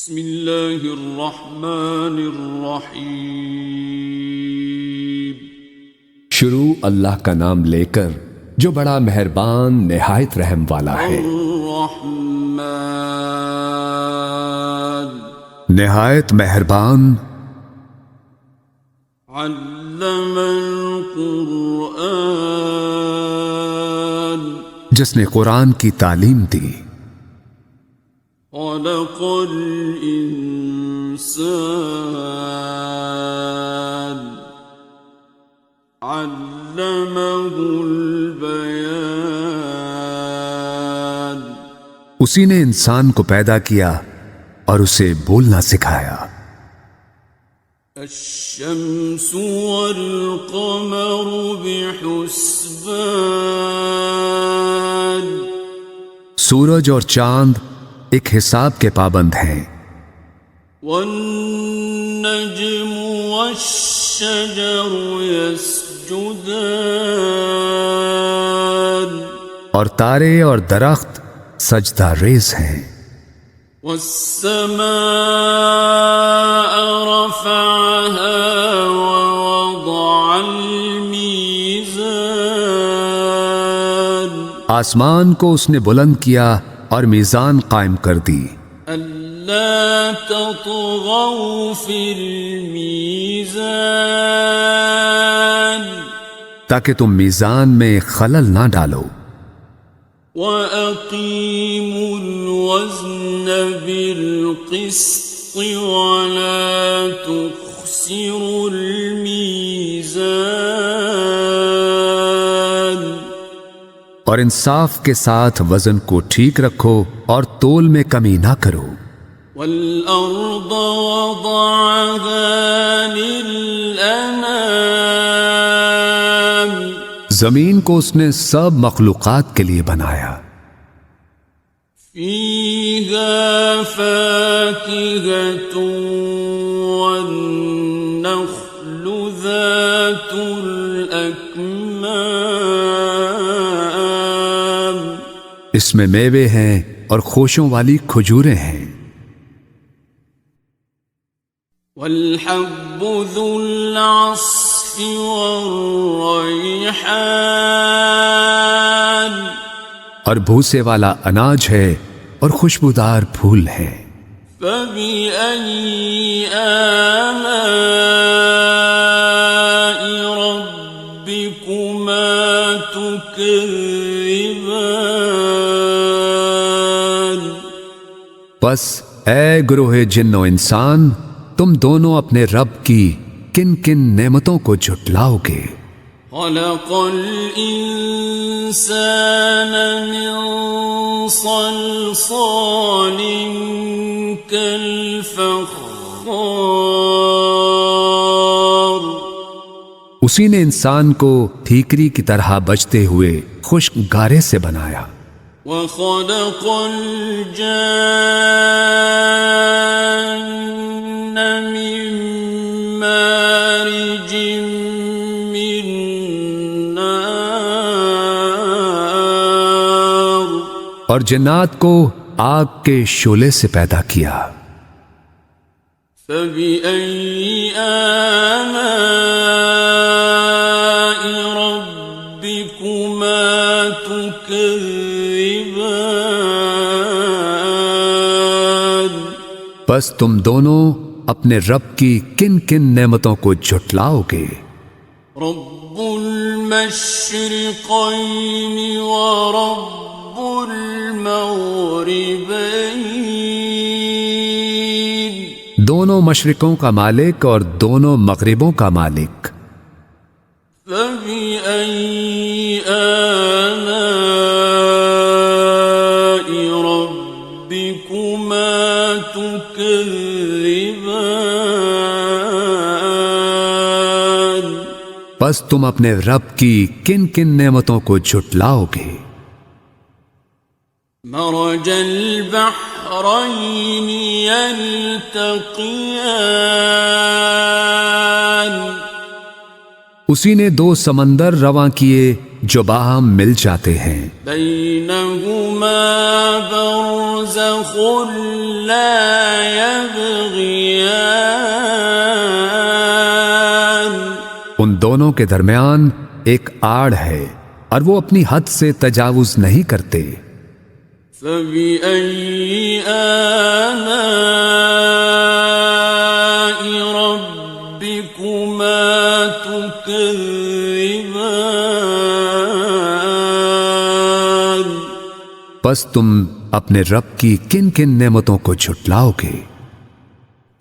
بسم اللہ الرحمن الرحیم۔ شروع اللہ کا نام لے کر جو بڑا مہربان نہایت رحم والا ہے۔ الرحمن نہایت مہربان۔ علم القرآن جس نے قرآن کی تعلیم دی۔ خلق الانسان علمہ البیان۔ اسی نے انسان کو پیدا کیا اور اسے بولنا سکھایا۔ الشمس والقمر بحسبان۔ سورج اور چاند ایک حساب کے پابند ہیں۔ والنجم والشجر يسجدان۔ اور تارے اور درخت سجدہ ریز ہیں۔ والسماء رفعها ووضع الميزان۔ آسمان کو اس نے بلند کیا اور میزان قائم کر دی۔ ألا تطغوا في الميزان۔ تاکہ تم میزان میں خلل نہ ڈالو۔ وَأَقِيمُوا الْوَزْنَ بِالْقِسْطِ وَلَا تُخْسِرُوا الْمِيزَانَ۔ اور انصاف کے ساتھ وزن کو ٹھیک رکھو اور تول میں کمی نہ کرو۔ وَالْأَرْضَ وَضَعَهَا لِلْأَنَامِ۔ زمین کو اس نے سب مخلوقات کے لیے بنایا۔ فِيهَا فَاكِهَةٌ وَالنَّخْلُ ذَاتُ الْأَكْمَامِ۔ اس میں میوے ہیں اور خوشوں والی کھجوریں ہیں۔ وَالْحَبُّ ذُو الْعَصْفِ وَالرَّيْحَانِ۔ اور بھوسے والا اناج ہے اور خوشبودار پھول ہیں۔ فَبِأَيِّ آلَاءِ رَبِّكُمَا تُكَذِّبَانِ۔ بس اے گروہ جن و انسان، تم دونوں اپنے رب کی کن کن نعمتوں کو جھٹلاؤ گے۔ خلق الانسان من صلصال كالفخار۔ اسی نے انسان کو ٹھیکری کی طرح بجتے ہوئے خشک گارے سے بنایا۔ وخلق الجان من مارج من نار۔ اور جنات کو آگ کے شعلے سے پیدا کیا۔ فبأي آلاء ربكما تكذبان۔ بس تم دونوں اپنے رب کی کن کن نعمتوں کو جھٹلاؤ گے۔ رب المشرقين ورب المغربين۔ دونوں مشرقوں کا مالک اور دونوں مغربوں کا مالک۔ فبأي آلاء ربكما تكذبان۔ بس تم اپنے رب کی کن کن نعمتوں کو جھٹلاؤ گے۔ مرج البحرين يلتقيان۔ اسی نے دو سمندر رواں کیے جو باہم مل جاتے ہیں۔ بینہما برزخ لا دونوں کے درمیان ایک آڑ ہے اور وہ اپنی حد سے تجاوز نہیں کرتے۔ فبأي آلاء ربكما تكذبان؟ پس تم اپنے رب کی کن کن نعمتوں کو جھٹلاؤ گے؟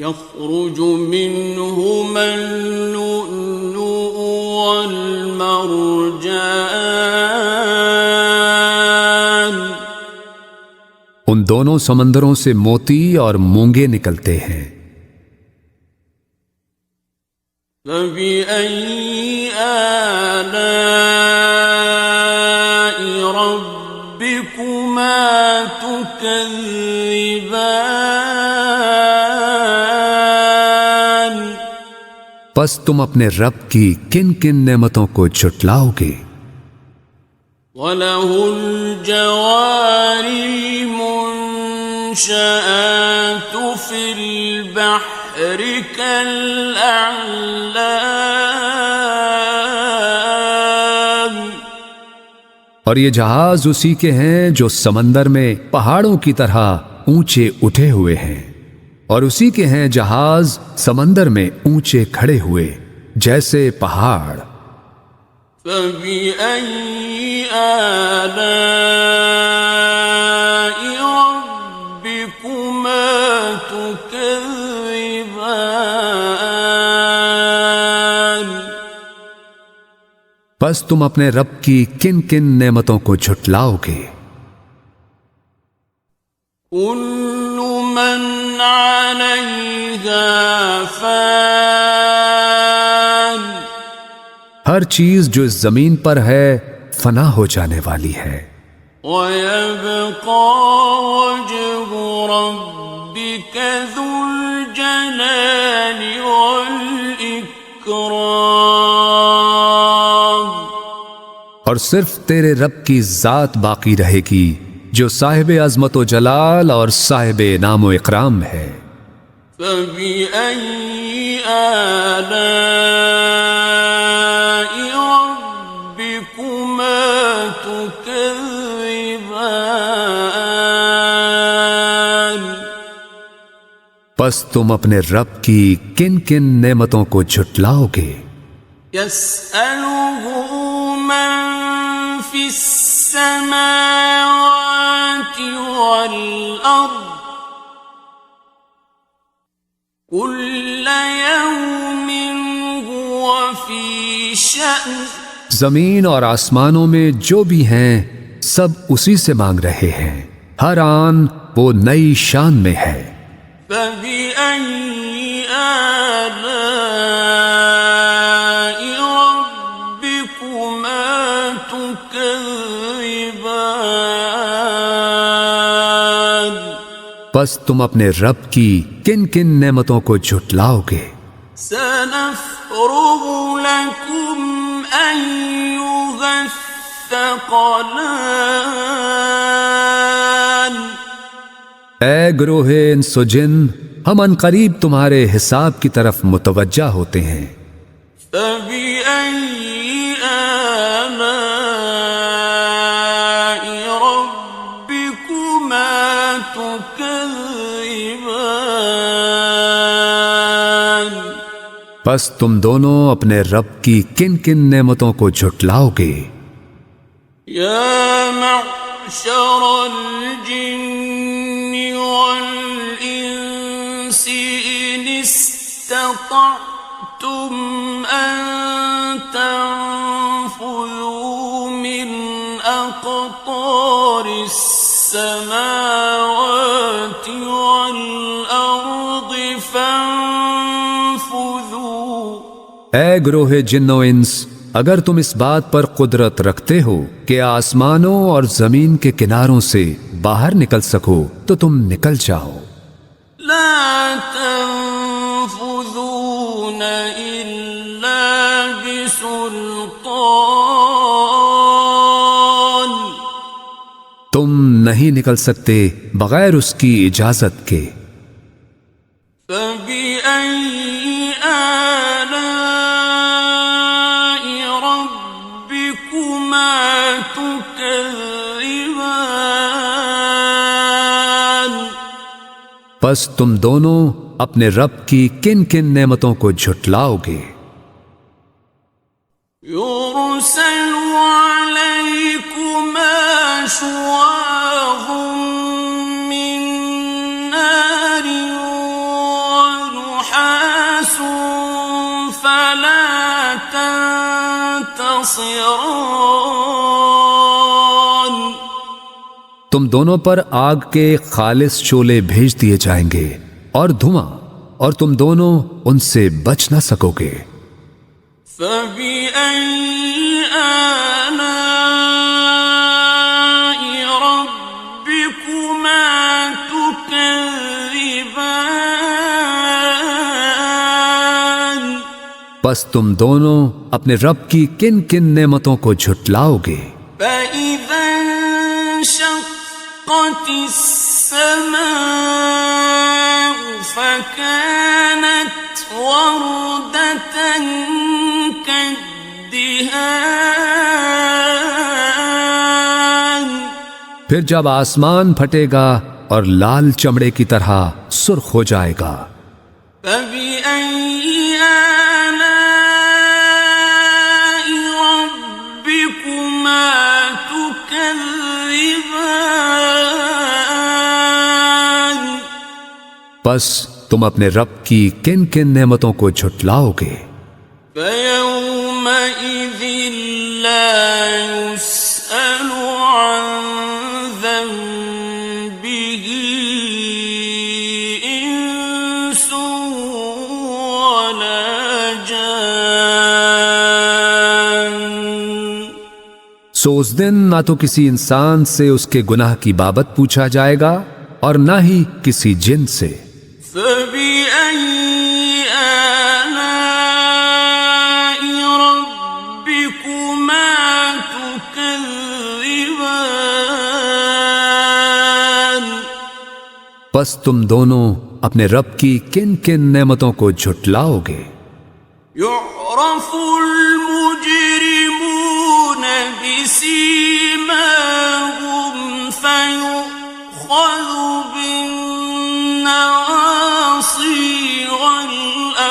يخرج منهما اللؤلؤ والمرجان۔ ان دونوں سمندروں سے موتی اور مونگے نکلتے ہیں۔ فبأي آلاء ربكما تكذبان؟ پس تم اپنے رب کی کن کن نعمتوں کو جھٹلاؤ گے؟ وَلَهُ الْجَوَارِ الْمُنشَآتُ فِي الْبَحْرِ كَالْأَعْلَامِ۔ اور یہ جہاز اسی کے ہیں جو سمندر میں پہاڑوں کی طرح اونچے اٹھے ہوئے ہیں، اور اسی کے ہیں جہاز سمندر میں اونچے کھڑے ہوئے جیسے پہاڑ۔ فَبِأَيِّ آلَاءِ رَبِّكُمَا تُكَذِّبَانِ؟ بس تم اپنے رب کی کن کن نعمتوں کو جھٹلاؤ گے؟ كُلُّ مَنْ عَلَيْهَا فَانٍ۔ ہر چیز جو اس زمین پر ہے فنا ہو جانے والی ہے۔ وَيَبْقَى وَجْهُ رَبِّكَ ذُو الْجَلَالِ وَالْإِكْرَامِ۔ اور صرف تیرے رب کی ذات باقی رہے گی جو صاحب عظمت و جلال اور صاحب انعام و اکرام ہے۔ فَبِأَيِّ آلَاءِ رَبِّكُمَا تُكَذِّبَانِ؟ پس تم اپنے رب کی کن کن نعمتوں کو جھٹلاؤ گے؟ يَسْأَلُهُ مَن فِي السَّمَاوَاتِ وَالْأَرْضِ كُلَّ يَوْمٍ هُوَ فِي شَأْنٍ۔ زمین اور آسمانوں میں جو بھی ہیں سب اسی سے مانگ رہے ہیں، ہر آن وہ نئی شان میں ہے۔ فَبِأَيِّ آلَاءِ رَبِّكُمَا تُكَذِّبَانِ؟ پس تم اپنے رب کی کن کن نعمتوں کو جھٹلاؤ گے؟ سَنَفْرُغُ لَكُمْ أَيُّهَ الثَّقَلَانِ۔ اے گروہ انس و جن، ہم عنقریب تمہارے حساب کی طرف متوجہ ہوتے ہیں۔ فَبِأَيِّ آلَاءِ رَبِّكُمَا تُكَذِّبَانِ؟ پس تم دونوں اپنے رب کی کن کن نعمتوں کو جھٹلاؤ گے؟ يَا مَعْشَرَ الْجِنِّ وَالْإِنسِ إِنِ اسْتَطَعْتُمْ أَن تَنفُذُوا مِنْ أَقْطَارِ السَّمَاوَاتِ وَالْأَرْضِ فَانفُذُوا۔ اے گروہ جن و انس، اگر تم اس بات پر قدرت رکھتے ہو کہ آسمانوں اور زمین کے کناروں سے باہر نکل سکو تو تم نکل جاؤ۔ لا تنفذون إلا بسلطان۔ تم نہیں نکل سکتے بغیر اس کی اجازت کے۔ فبأي آلاء پس تم دونوں اپنے رب کی کن کن نعمتوں کو جھٹلاؤ گے؟ يرسل عليكما شواظ من نار ونحاس فلا تنتصران تم دونوں پر آگ کے خالص شعلے بھیج دیے جائیں گے اور دھواں، اور تم دونوں ان سے بچ نہ سکو گے۔ فَبِأَيِّ آلَاءِ رَبِّكُمَا تُكَذِّبَانِ پس تم دونوں اپنے رب کی کن کن نعمتوں کو جھٹلاؤ گے؟ فَإِذَا انشَقَّتِ السَّمَاءُ فَكَانَتْ وَرْدَةً كَالدِّهَانِ پھر جب آسمان پھٹے گا اور لال چمڑے کی طرح سرخ ہو جائے گا۔ فَبِأَيِّ آلَاءِ رَبِّكُمَا تُكَذِّبَانِ پس تم اپنے رب کی کن کن نعمتوں کو جھٹلاؤ گے؟ فَيَوْمَئِذٍ لَا يُسْأَلُ عَنْ ذَنبِهِ إِنسٌ وَلَا جَانٌ سو اس دن نہ تو کسی انسان سے اس کے گناہ کی بابت پوچھا جائے گا اور نہ ہی کسی جن سے۔ فَبِأَيِّ آلَاءِ رَبِّكُمَا تُكَذِّبَانِ پس تم دونوں اپنے رب کی کن کن نعمتوں کو جھٹلاؤ گے؟ يُعْرَفُ الْمُجْرِمُونَ بِسِيمَاهُمْ فَيُؤْخَذُ بِالنَّوَاصِي وَالْأَقْدَامِ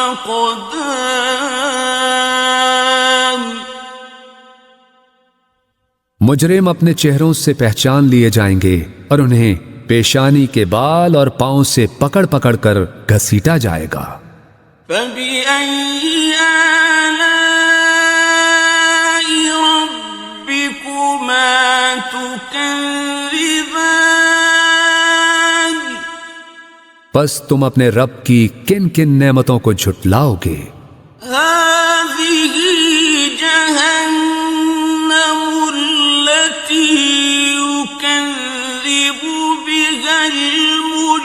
مجرم اپنے چہروں سے پہچان لیے جائیں گے اور انہیں پیشانی کے بال اور پاؤں سے پکڑ پکڑ کر گھسیٹا جائے گا۔ فَبِأَيِّ آلَاءِ رَبِّكُمَا تُكَذِّبَانِ پس تم اپنے رب کی کن کن نعمتوں کو جھٹلاؤ گے؟ هَٰذِهِ جَهَنَّمُ الَّتِي يُكَذِّبُ بِهَا الْمُجْرِمُونَ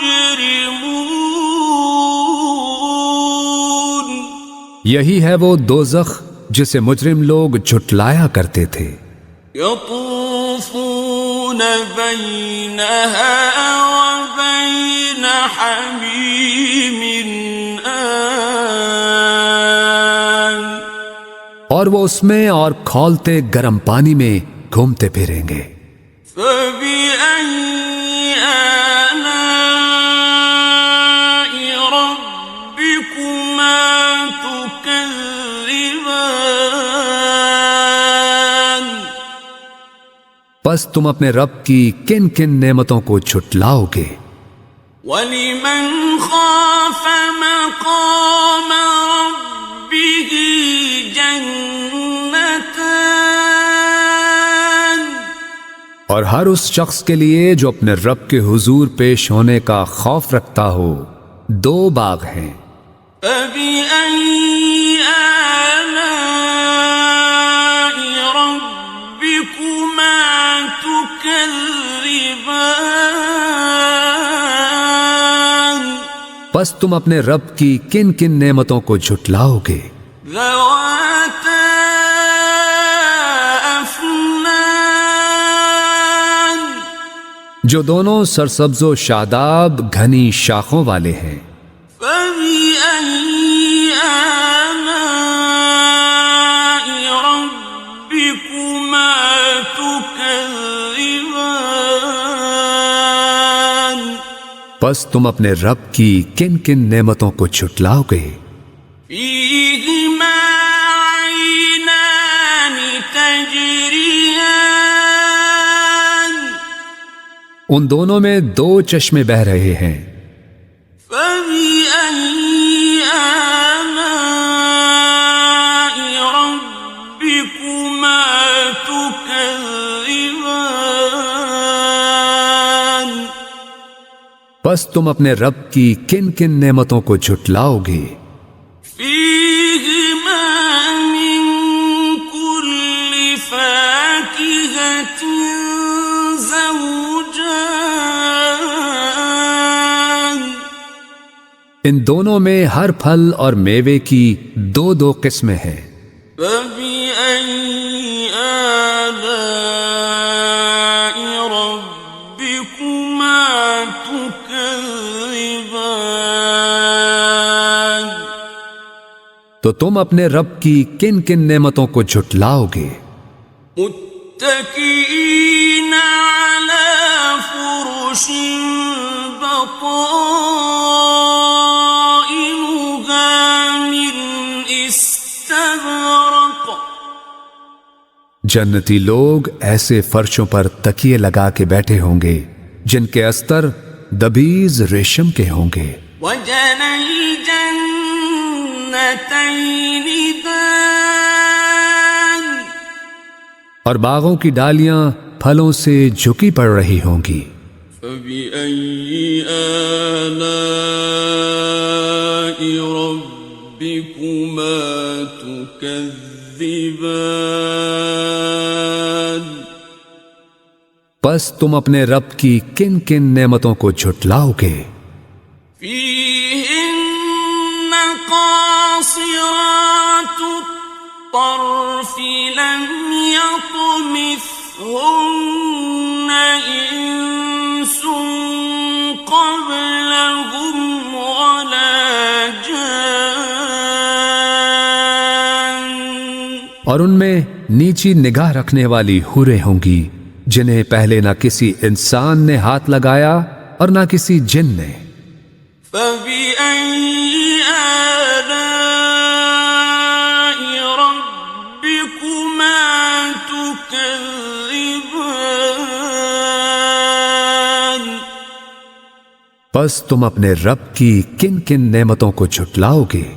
یہی ہے وہ دوزخ جسے مجرم لوگ جھٹلایا کرتے تھے۔ يَطُوفُونَ بَيْنَهَا وَبَيْنَ حَمِيمٍ آنٍ اور وہ اس میں اور کھولتے گرم پانی میں گھومتے پھریں گے۔ فَبِأَيِّ آلَاءِ رَبِّكُمَا تُكَذِّبَانِ پس تم اپنے رب کی کن کن نعمتوں کو جھٹلاؤ گے؟ وَلِمَنْ خَافَ مَقَامَ رَبِّهِ جَنَّتَانِ اور ہر اس شخص کے لیے جو اپنے رب کے حضور پیش ہونے کا خوف رکھتا ہو دو باغ ہیں۔ فَبِأَيِّ آلَاءِ رَبِّكُمَا تُكَذِّبَانِ پس تم اپنے رب کی کن کن نعمتوں کو جھٹلاؤ گے؟ ذَوَاتَا أَفْنَانٍ جو دونوں سرسبز و شاداب گھنی شاخوں والے ہیں۔ فَبِأَيِّ آلَاءِ رَبِّكُمَا تُكَذِّبَانِ پس تم اپنے رب کی کن کن نعمتوں کو جھٹلاؤ گے؟ فیہما عینان تجریان ان دونوں میں دو چشمے بہہ رہے ہیں۔ فبأي آلاء ربكما تكذبان پس تم اپنے رب کی کن کن نعمتوں کو جھٹلاؤ گے؟ فیہما من کل فاکہۃ زوجان ان دونوں میں ہر پھل اور میوے کی دو دو قسمیں ہیں۔ فبأي آلاء ربكما تكذبان تو تم اپنے رب کی کن کن نعمتوں کو جھٹلاؤ گے؟ متكئين على فرش بطائنها من استبرق جنتی لوگ ایسے فرشوں پر تکیے لگا کے بیٹھے ہوں گے جن کے استر دبیز ریشم کے ہوں گے۔ وجنى الجنتين دان اور باغوں کی ڈالیاں پھلوں سے جھکی پڑ رہی ہوں گی۔ فبأي آلاء ربكما تكذبان پس تم اپنے رب کی کن کن نعمتوں کو جھٹلاؤ گے؟ فيهن قاصرات الطرف لم يطمثهن إنس قبلهم ولا جان اور ان میں نیچی نگاہ رکھنے والی حوریں ہوں گی جنہیں پہلے نہ کسی انسان نے ہاتھ لگایا اور نہ کسی جن نے۔ فبأي آلاء ربكما تكذبان پس تم اپنے رب کی کن کن نعمتوں کو جھٹلاؤ گے؟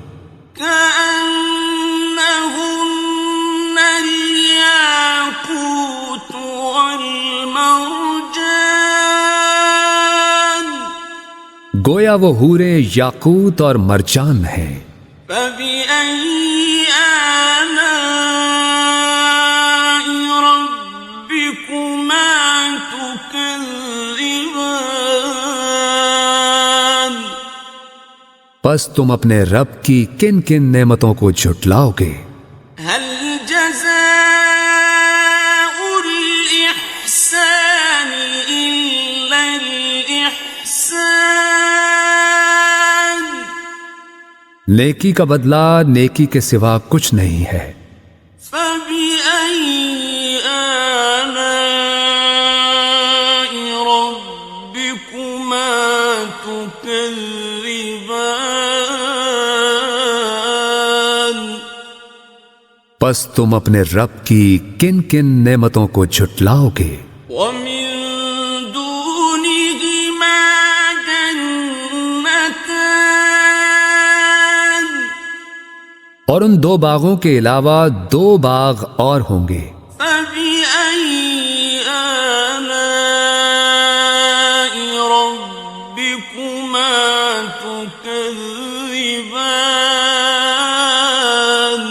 كأنهن الياقوت والمرجان گویا وہ حوریں یاقوت اور مرجان ہیں۔ فبأي آلاء ربكما تكذبان پس تم اپنے رب کی کن کن نعمتوں کو جھٹلاؤ گے؟ هل جزاء الإحسان إلا الإحسان نیکی کا بدلہ نیکی کے سوا کچھ نہیں ہے۔ فبأي آلاء ربكما تكذبان پس تم اپنے رب کی کن کن نعمتوں کو جھٹلاؤ گے؟ ومن دونهما جنتان اور ان دو باغوں کے علاوہ دو باغ اور ہوں گے۔ فبأي آلاء ربكما تكذبان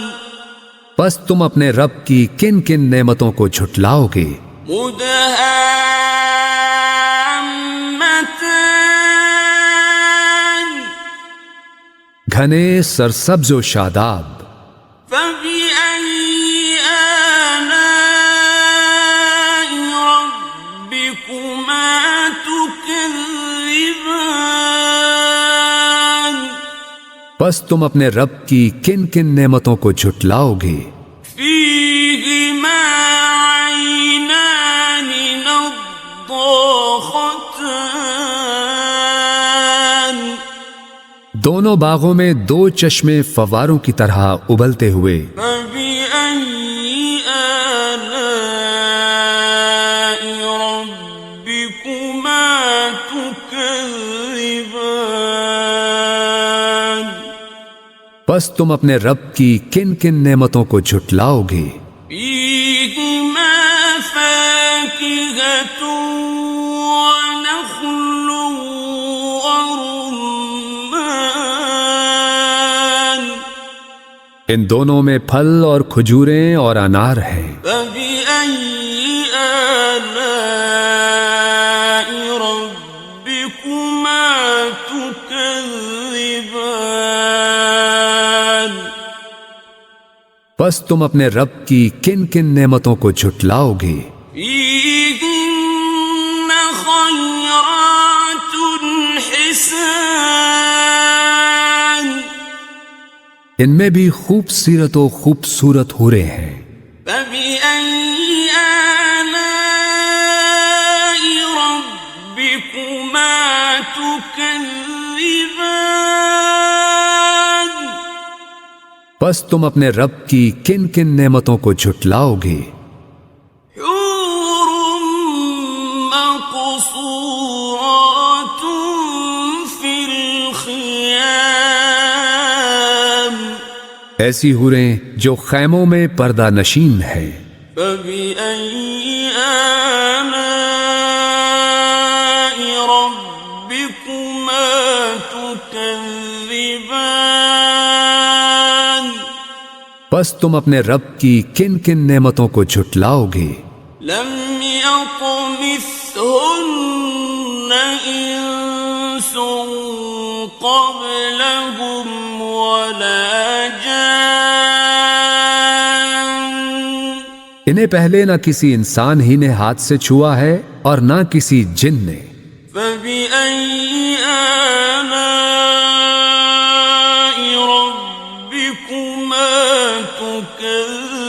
پس تم اپنے رب کی کن کن نعمتوں کو جھٹلاؤ گے؟ مدهامتان گھنے سرسبز و شاداب۔ فبأي آلاء ربكما تكذبان پس تم اپنے رب کی کن کن نعمتوں کو جھٹلاؤ گے؟ فيهما عينان نضاختان دونوں باغوں میں دو چشمے فواروں کی طرح ابلتے ہوئے. فبأي آلاء ربكما تكذبان پس تم اپنے رب کی کن کن نعمتوں کو جھٹلاؤ گے؟ فيهما فاكهة ونخل ورمان ان دونوں میں پھل اور کھجوریں اور انار ہیں. فبأي آلاء ربكما تكذبان پس تم اپنے رب کی کن کن نعمتوں کو جھٹلاؤ گے؟ فيهن خيرات حسان ان میں بھی خوبصورت و خوبصورت حوریں ہیں. فبأي آلاء ربكما تكذبان پس تم اپنے رب کی کن کن نعمتوں کو جھٹلاؤ گے؟ حور مقصورات في الخيام ایسی حوریں جو خیموں میں پردہ نشین ہیں. فبأي آلاء ربكما تكذبان پس تم اپنے رب کی کن کن نعمتوں کو جھٹلاؤ گے؟ لم يطمثهن إنس قبلهم ولا جان انہیں پہلے نہ کسی انسان ہی نے ہاتھ سے چھوا ہے اور نہ کسی جن نے. فبأي آلاء ربكما تكذبان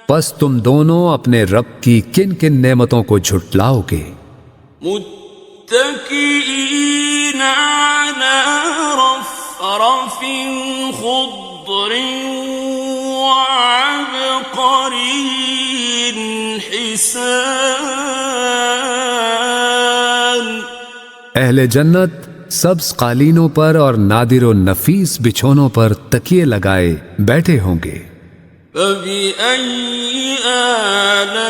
پس تم دونوں اپنے رب کی کن کن نعمتوں کو جھٹلاؤ گے؟ متكئين على رفرف خضر وعبقري حسان اہل جنت سبز قالینوں پر اور نادر و نفیس بچھونوں پر تکیے لگائے بیٹھے ہوں گے. فبأي آلاء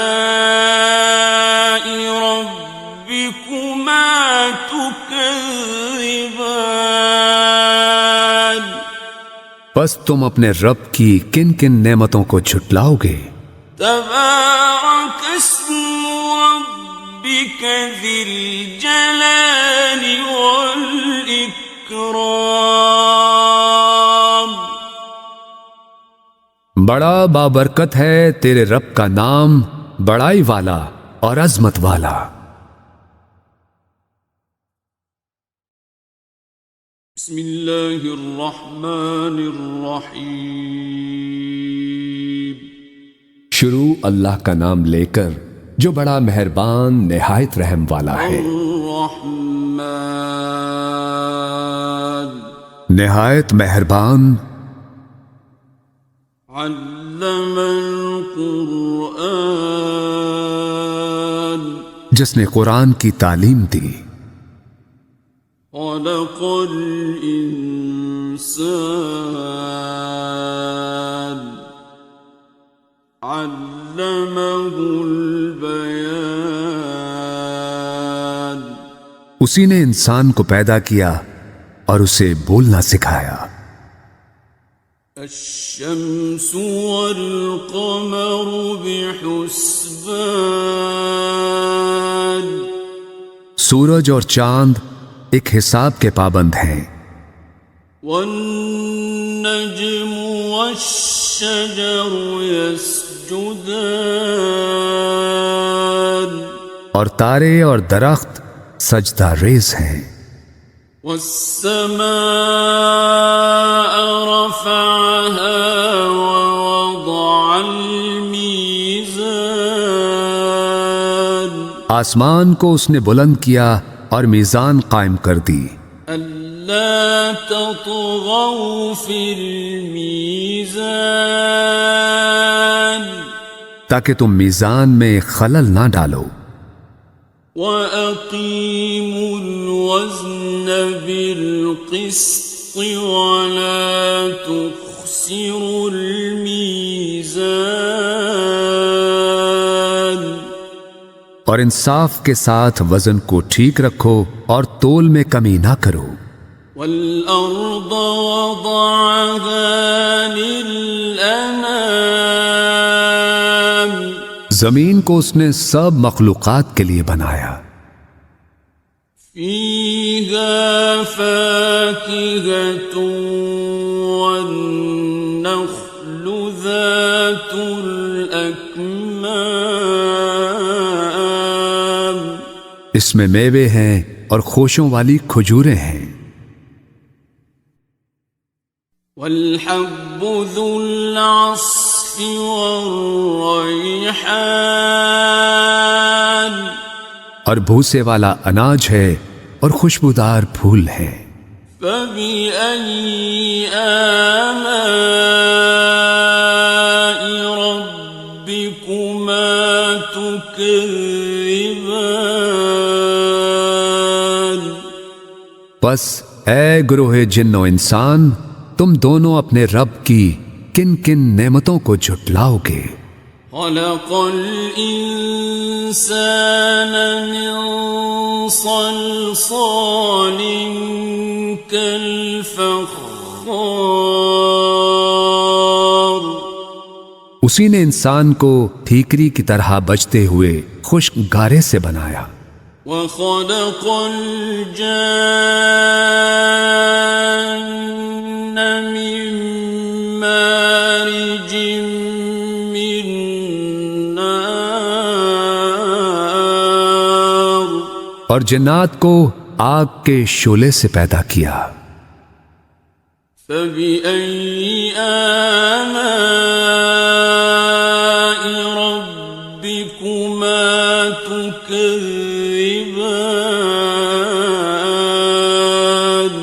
ربكما تكذبان پس تم اپنے رب کی کن کن نعمتوں کو جھٹلاؤ گے؟ تبارك اسم ربك ذي الجلال والإكرام بڑا بابرکت ہے تیرے رب کا نام، بڑائی والا اور عظمت والا. بسم اللہ الرحمن الرحیم شروع اللہ کا نام لے کر جو بڑا مہربان نہایت رحم والا ہے. الرحمن نہایت مہربان علم القرآن جس نے قرآن کی تعلیم دی. خلق الإنسان علمه البيان اسی نے انسان کو پیدا کیا اور اسے بولنا سکھایا. الشمس والقمر بحسبان سورج اور چاند ایک حساب کے پابند ہیں. والنجم والشجر يسجدان اور تارے اور درخت سجدہ ریز ہیں. والسماء رفعها ووضع الميزان آسمان کو اس نے بلند کیا اور میزان قائم کر دی ألا تطغوا في الميزان تاکہ تم میزان میں خلل نہ ڈالو، وأقيموا الوزن بالقسط ولا تخسروا الميزان اور انصاف کے ساتھ وزن کو ٹھیک رکھو اور تول میں کمی نہ کرو۔ والأرض وضعها للأنام زمین کو اس نے سب مخلوقات کے لیے بنایا، فيها فاكهة والنخل ذات الأكمام اس میں میوے ہیں اور خوشوں والی کھجوریں ہیں، والحب ذو العصف والريحان اور بھوسے والا اناج ہے اور خوشبودار پھول ہیں۔ فبأي آلاء ربكما تكذبان بس اے گروہ جن و انسان، تم دونوں اپنے رب کی کن کن نعمتوں کو جھٹلاؤ گے؟ خلق الإنسان من صلصال كالفخار اسی نے انسان کو ٹھیکری کی طرح بجتے ہوئے خشک گارے سے بنایا، وخلق الجان من مارج من نار اور جنات کو آگ کے شعلے سے پیدا کیا۔ فبأي آلاء ربكما تكذبان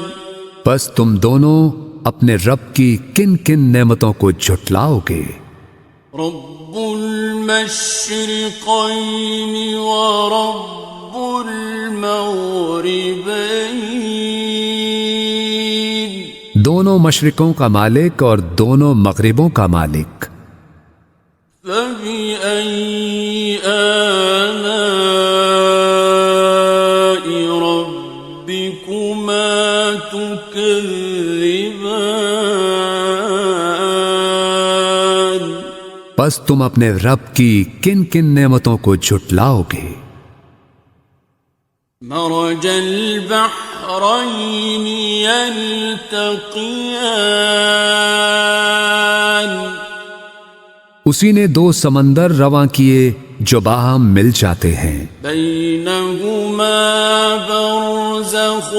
بس تم دونوں اپنے رب کی کن کن نعمتوں کو جھٹلاؤ گے؟ رب المشرقين ورب المغربين دونوں مشرقوں کا مالک اور دونوں مغربوں کا مالک، فبأي آلاء ربكما تكذبان بس تم اپنے رب کی کن کن نعمتوں کو جھٹلاؤ گے؟ مرج البحرين يلتقيان اسی نے دو سمندر رواں کیے جو باہم مل جاتے ہیں، بينهما برزخ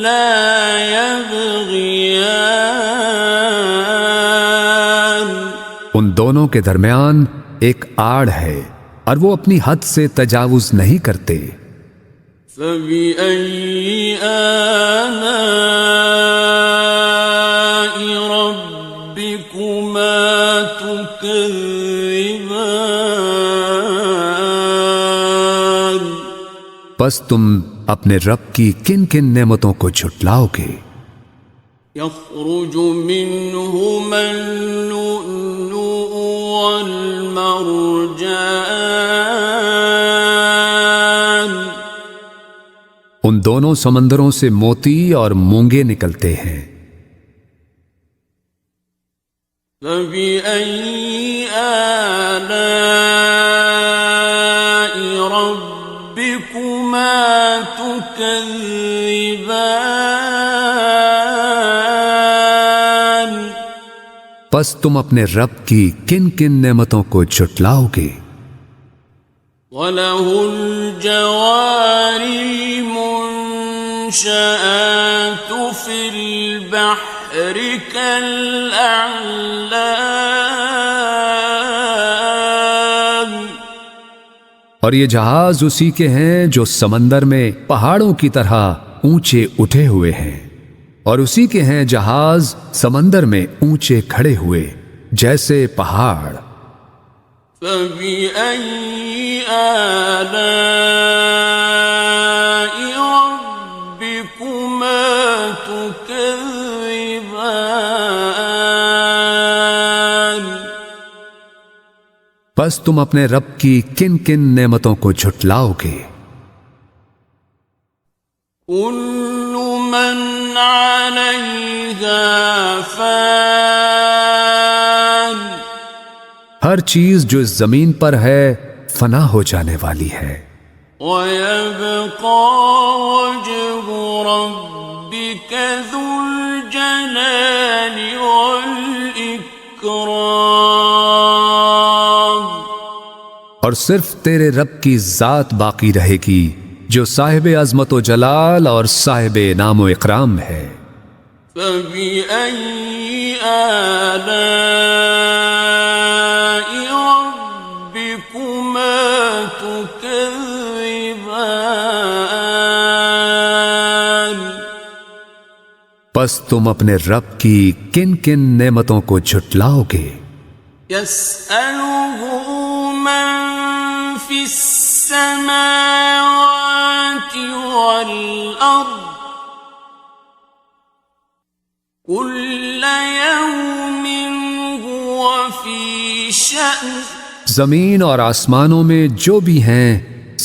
لا يبغيان ان دونوں کے درمیان ایک آڑ ہے اور وہ اپنی حد سے تجاوز نہیں کرتے۔ فبأي آلاء ربكما تكذبان بس تم اپنے رب کی کن کن نعمتوں کو جھٹلاؤ گے؟ يخرج منهما اللؤلؤ والمرجان ان دونوں سمندروں سے موتی اور مونگے نکلتے ہیں۔ فبأي آلاء ربكما تكذبان بس تم اپنے رب کی کن کن نعمتوں کو جھٹلاؤ گے؟ وله الجوار المنشآت في البحر كالأعلام اور یہ جہاز اسی کے ہیں جو سمندر میں پہاڑوں کی طرح اونچے اٹھے ہوئے ہیں، اور اسی کے ہیں جہاز سمندر میں اونچے کھڑے ہوئے جیسے پہاڑ۔ فَبِأَيِّ آلَاءِ رَبِّكُمَا تُكَذِّبَانِ؟ پس تم اپنے رب کی کن کن نعمتوں کو جھٹلاؤ گے؟ كُلُّ مَنْ عَلَيْهَا فَانٍ، ہر چیز جو اس زمین پر ہے فنا ہو جانے والی ہے، وَيَبْقَى وَجْهُ رَبِّكَ ذُو الْجَلَالِ وَالْإِكْرَامِ، اور صرف تیرے رب کی ذات باقی رہے گی جو صاحب عظمت و جلال اور صاحب انعام و اکرام ہے۔ فَبِأَيِّ آلَاءِ رَبِّكُمَا تُكَذِّبَانِ؟ پس تم اپنے رب کی کن کن نعمتوں کو جھٹلاؤ گے؟ يَسْأَلُهُ مَن فِي السَّمَاوَاتِ وَالْأَرْضِ كُلَّ يَوْمٍ هُوَ فِي شَأْنٍ، زمین اور آسمانوں میں جو بھی ہیں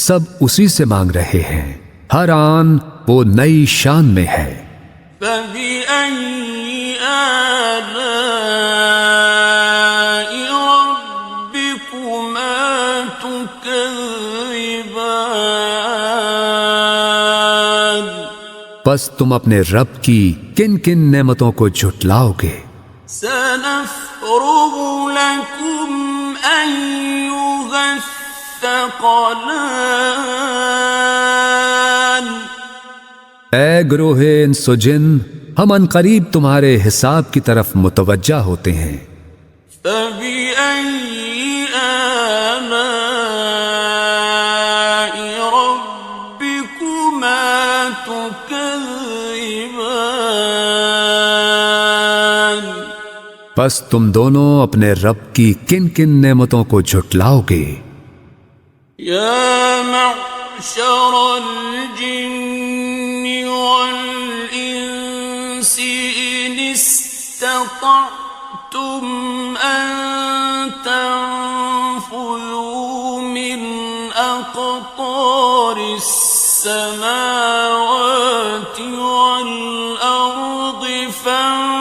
سب اسی سے مانگ رہے ہیں، ہر آن وہ نئی شان میں ہے۔ فَبِأَيِّ آلَاءِ رَبِّكُمَا تُكَذِّبَانِ؟ پس تم اپنے رب کی کن کن نعمتوں کو جھٹلاؤ گے؟ سَنَفْرُغُ لَكُمْ أَيُّهَ الثَّقَلَانِ، اے گروہ انس و جن، ہم عنقریب تمہارے حساب کی طرف متوجہ ہوتے ہیں۔ فَبِأَيِّ آلَاءِ رَبِّكُمَا تُكَذِّبَانِ؟ پس تم دونوں اپنے رب کی کن کن نعمتوں کو جھٹلاؤ گے؟ يَا مَعْشَرَ الْجِنِّ وَالْإِنسِ إِنِ اسْتَطَعْتُمْ أَن تَنفُذُوا مِنْ أَقْطَارِ السَّمَاوَاتِ وَالْأَرْضِ فَانفُذُوا۔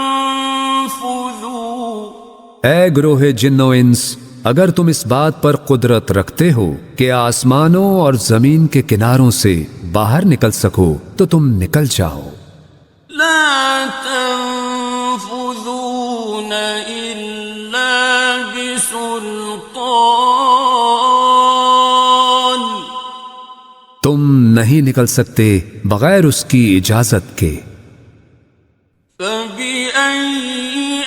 اے گروہ جن و انس، اگر تم اس بات پر قدرت رکھتے ہو کہ آسمانوں اور زمین کے کناروں سے باہر نکل سکو تو تم نکل جاؤ۔ لا تنفذون إلا بسلطان، تم نہیں نکل سکتے بغیر اس کی اجازت کے۔ فبأي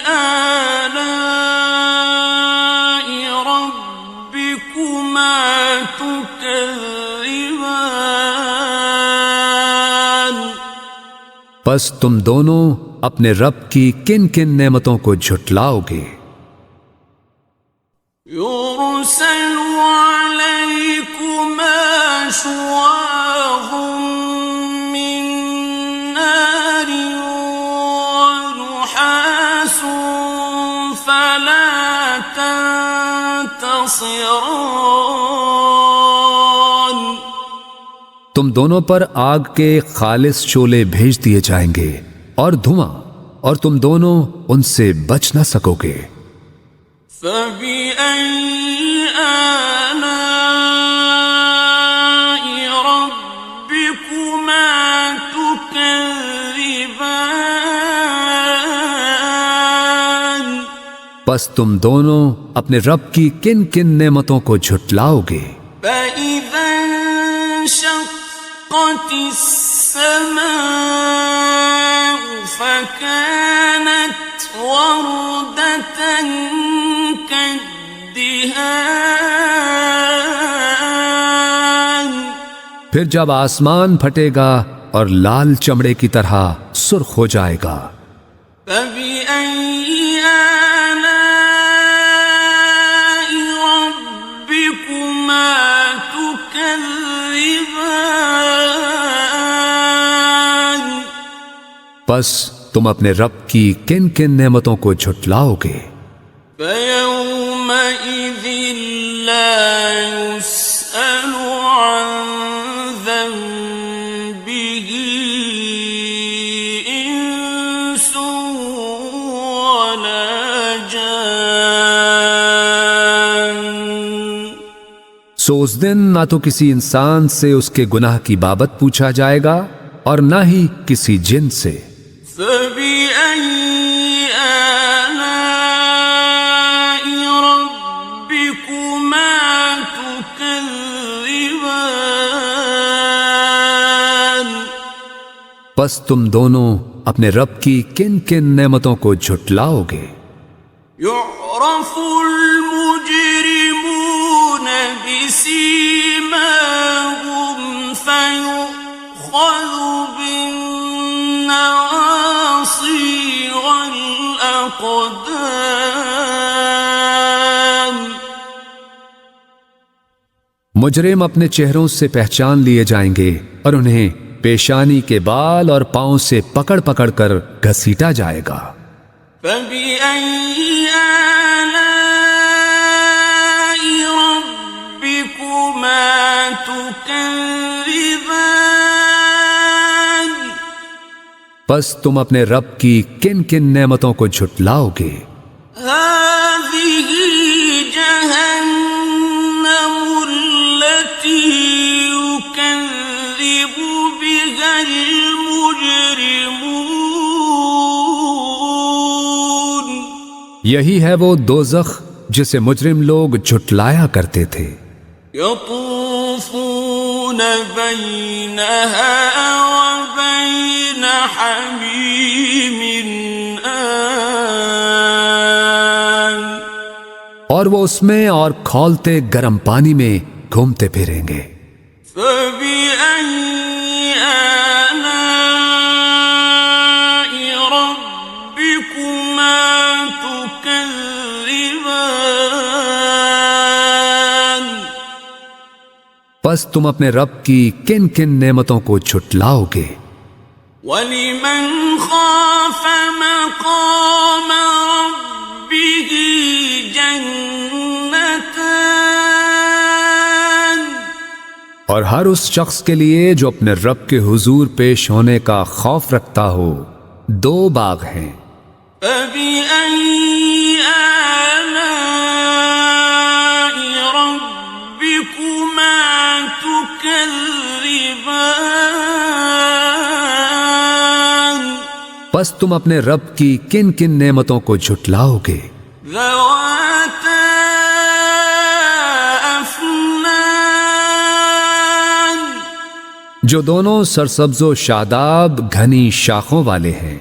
آلاء ربكما تكذبان؟ پس تم دونوں اپنے رب کی کن کن نعمتوں کو جھٹلاؤ گے؟ يرسل عليكما شواظ من نار ونحاس فلا تنتصران، تم دونوں پر آگ کے خالص شعلے بھیج دیے جائیں گے اور دھواں، اور تم دونوں ان سے بچ نہ سکو گے۔ فبأي آلاء ربكما تكذبان؟ پس تم دونوں اپنے رب کی کن کن نعمتوں کو جھٹلاؤ گے؟ فإذا انشقت السماء فكانت وردة كالدهان، پھر جب آسمان پھٹے گا اور لال چمڑے کی طرح سرخ ہو جائے گا، فبأي آلاء ربكما تكذبان پس تم اپنے رب کی کن کن نعمتوں کو جھٹلاؤ گے؟ فيومئذ لا يسأل عن ذنبه إنس ولا جان سو اس دن نہ تو کسی انسان سے اس کے گناہ کی بابت پوچھا جائے گا اور نہ ہی کسی جن سے۔ فبأي آلاء ربكما تكذبان پس تم دونوں اپنے رب کی کن کن نعمتوں کو جھٹلاؤ گے؟ يعرف المجرمون بسيماهم فيؤخذ بالنواصي والأقدام مجرم اپنے چہروں سے پہچان لیے جائیں گے اور انہیں پیشانی کے بال اور پاؤں سے پکڑ پکڑ کر گھسیٹا جائے گا۔ فبأي آلاء ربكما تكذبان پس تم اپنے رب کی کن کن نعمتوں کو جھٹلاؤ گے؟ هذه جهنم التي يكذب بها المجرمون یہی ہے وہ دوزخ جسے مجرم لوگ جھٹلایا کرتے تھے۔ يطوفون بينها وبين حميم آن اور وہ اس میں اور کھولتے گرم پانی میں گھومتے پھریں گے۔ فبأي آلاء ربكما تكذبان پس تم اپنے رب کی کن کن نعمتوں کو جھٹلاؤ گے؟ وَلِمَنْ خَافَ مَقَامَ رَبِّهِ جَنَّتَانِ اور ہر اس شخص کے لیے جو اپنے رب کے حضور پیش ہونے کا خوف رکھتا ہو، دو باغ ہیں۔ فَبِأَيِّ آلَاءِ رَبِّكُمَا تُكَذِّبَانِ پس تم اپنے رب کی کن کن نعمتوں کو جھٹلاؤ گے؟ ذَوَاتَا أَفْنَانٍ جو دونوں سرسبز و شاداب گھنی شاخوں والے ہیں۔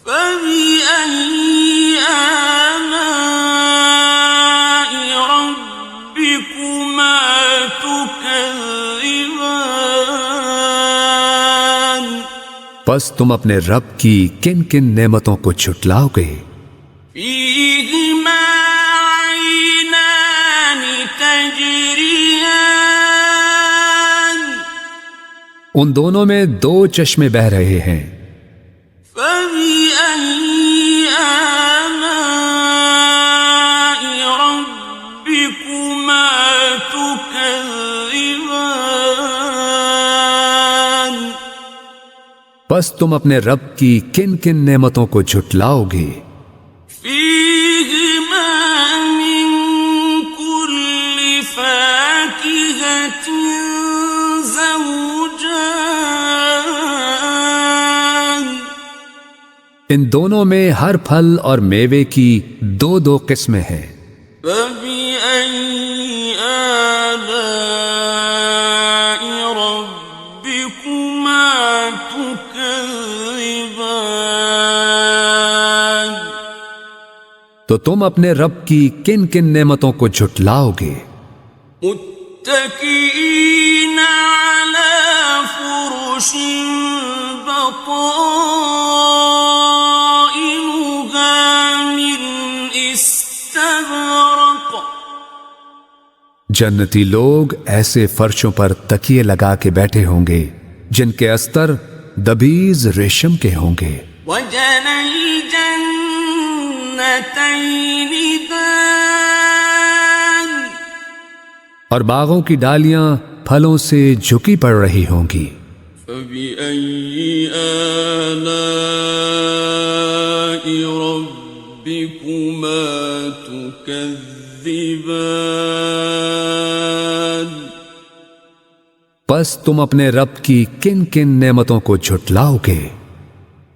فَبِأَيِّ آلَاءِ رَبِّكُمَا تُكَذِّبَانِ پس تم اپنے رب کی کن کن نعمتوں کو جھٹلاؤ گے؟ فِيهِمَا عَيْنَانِ تَجْرِيَانِ ان دونوں میں دو چشمے بہہ رہے ہیں۔ فَبِأَيِّ آلَاءِ رَبِّكُمَا تُكَذِّبَانِ پس تم اپنے رب کی کن کن نعمتوں کو جھٹلاؤ گے؟ فِيهِمَا مِن كُلِّ فَاكِهَةٍ زَوْجَانِ ان دونوں میں ہر پھل اور میوے کی دو دو قسمیں ہیں۔ فَبِأَيِّ آلَاءِ رَبِّكُمَا تُكَذِّبَانِ تو تم اپنے رب کی کن کن نعمتوں کو جھٹلاؤ گے؟ مُتَّكِئِينَ عَلَى فرش بطائنها من استبرق. جنتی لوگ ایسے فرشوں پر تکیے لگا کے بیٹھے ہوں گے جن کے استر دبیز ریشم کے ہوں گے. وجنى الجنتين دان. اور باغوں کی ڈالیاں پھلوں سے جھکی پڑ رہی ہوں گی. فبأي آلاء ربكما تكذبان. پس تم اپنے رب کی کن کن نعمتوں کو جھٹلاؤ گے؟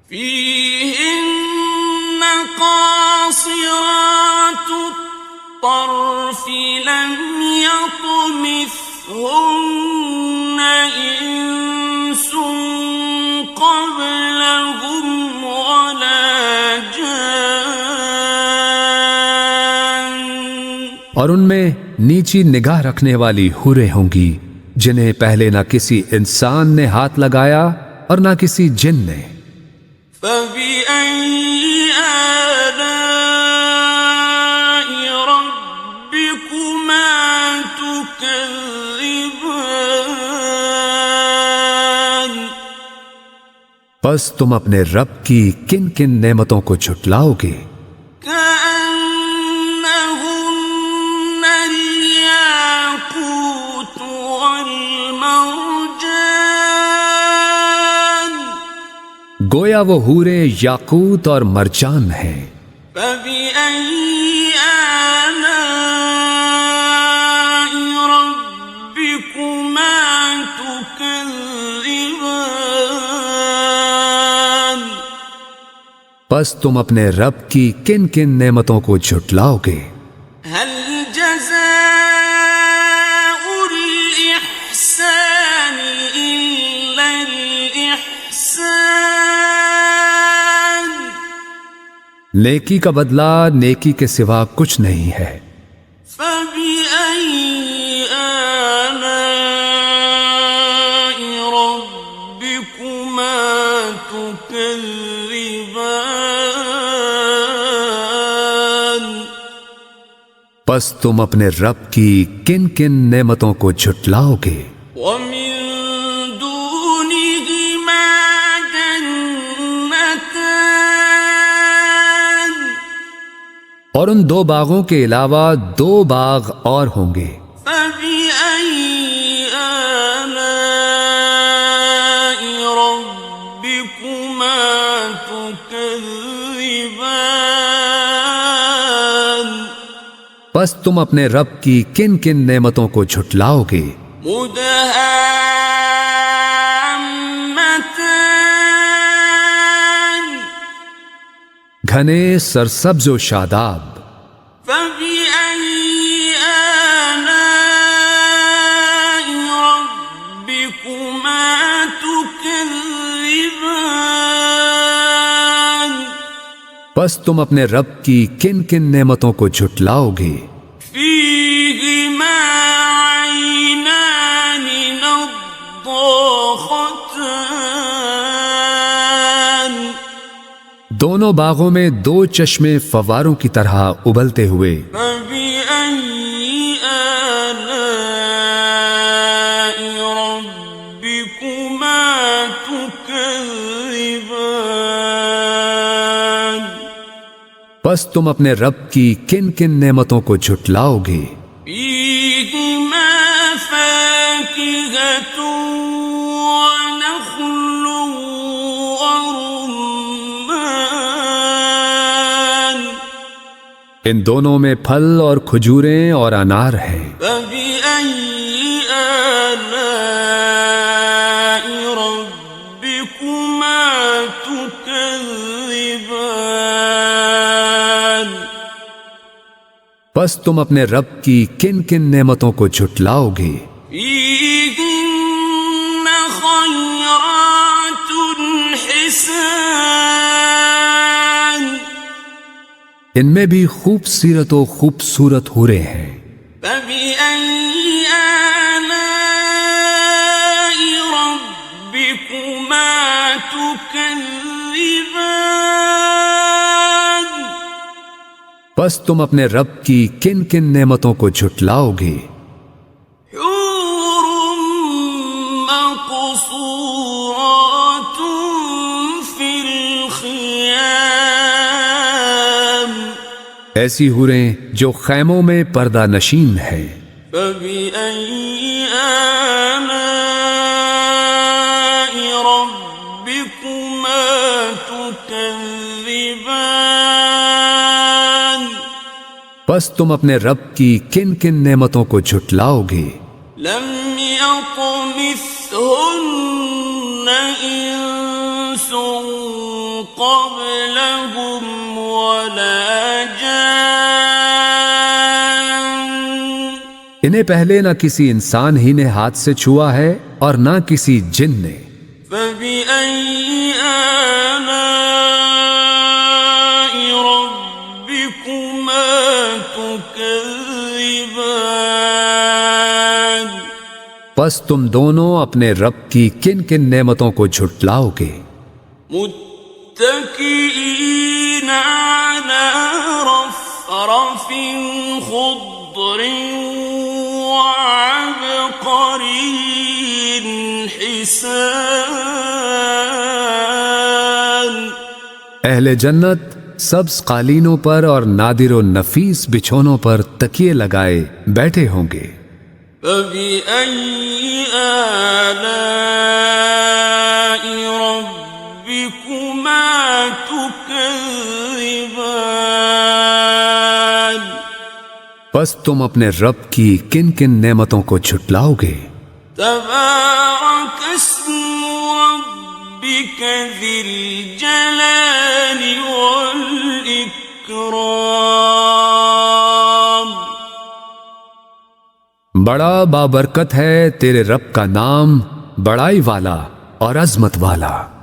فيهن قاصرات الطرف لم يطمثهن إنس قبلهم ولا جان. اور ان میں نیچی نگاہ رکھنے والی حوریں ہوں گی جنہیں پہلے نہ کسی انسان نے ہاتھ لگایا اور نہ کسی جن نے. فبأي آلاء ربكما تكذبان. پس تم اپنے رب کی کن کن نعمتوں کو جھٹلاؤ گے؟ كأنهن الياقوت والمرجان. گویا وہ حوریں یاقوت اور مرجان ہیں. فبأي آلاء ربكما تكذبان. پس تم اپنے رب کی کن کن نعمتوں کو جھٹلاؤ گے؟ هل جزاء الإحسان إلا الإحسان. نیکی کا بدلہ نیکی کے سوا کچھ نہیں ہے. فبأي آلاء ربكما تكذبان. پس تم اپنے رب کی کن کن نعمتوں کو جھٹلاؤ گے؟ ومن دونهما جنتان. اور ان دو باغوں کے علاوہ دو باغ اور ہوں گے. فبأي آلاء ربكما تكذبان. پس تم اپنے رب کی کن کن نعمتوں کو جھٹلاؤ گے؟ مدهامتان. گھنے سرسبز و شاداب. فبأي آلاء ربكما تكذبان. پس تم اپنے رب کی کن کن نعمتوں کو جھٹلاؤ گے؟ فيهما عينان نضاختان. دونوں باغوں میں دو چشمے فواروں کی طرح ابلتے ہوئے. فبأي آلاء ربكما تكذبان. پس تم اپنے رب کی کن کن نعمتوں کو جھٹلاؤ گے؟ فيهما فاكهة ونخل ورمان. ان دونوں میں پھل اور کھجوریں اور انار ہیں. فبأي آلاء ربكما تكذبان. پس تم اپنے رب کی کن کن نعمتوں کو جھٹلاؤ گے؟ فيهن خيرات حسان. ان میں بھی خوبصورت و خوبصورت حوریں ہیں. فبأي آلاء ربكما تكذبان پس تم اپنے رب کی کن کن نعمتوں کو جھٹلاؤ گے؟ حور مقصورات في الخيام ایسی حوریں جو خیموں میں پردہ نشین ہیں۔ فبأي آلاء ربكما تكذبان پس تم اپنے رب کی کن کن نعمتوں کو جھٹلاؤ گے؟ لم يطمثهن إنس قبلهم ولا جان انہیں پہلے نہ کسی انسان ہی نے ہاتھ سے چھوا ہے اور نہ کسی جن نے۔ فبأي آلاء ربكما تكذبان پس تم دونوں اپنے رب کی کن کن نعمتوں کو جھٹلاؤ گے؟ متكئين على رفرف خضر وعبقري حسان اہل جنت سبز قالینوں پر اور نادر و نفیس بچھونوں پر تکیے لگائے بیٹھے ہوں گے۔ فبأي آلاء ربكما تكذبان پس تم اپنے رب کی کن کن نعمتوں کو جھٹلاؤ گے؟ تبارك اسم ربك ذي الجلال والإكرام بڑا بابرکت ہے تیرے رب کا نام، بڑائی والا اور عظمت والا۔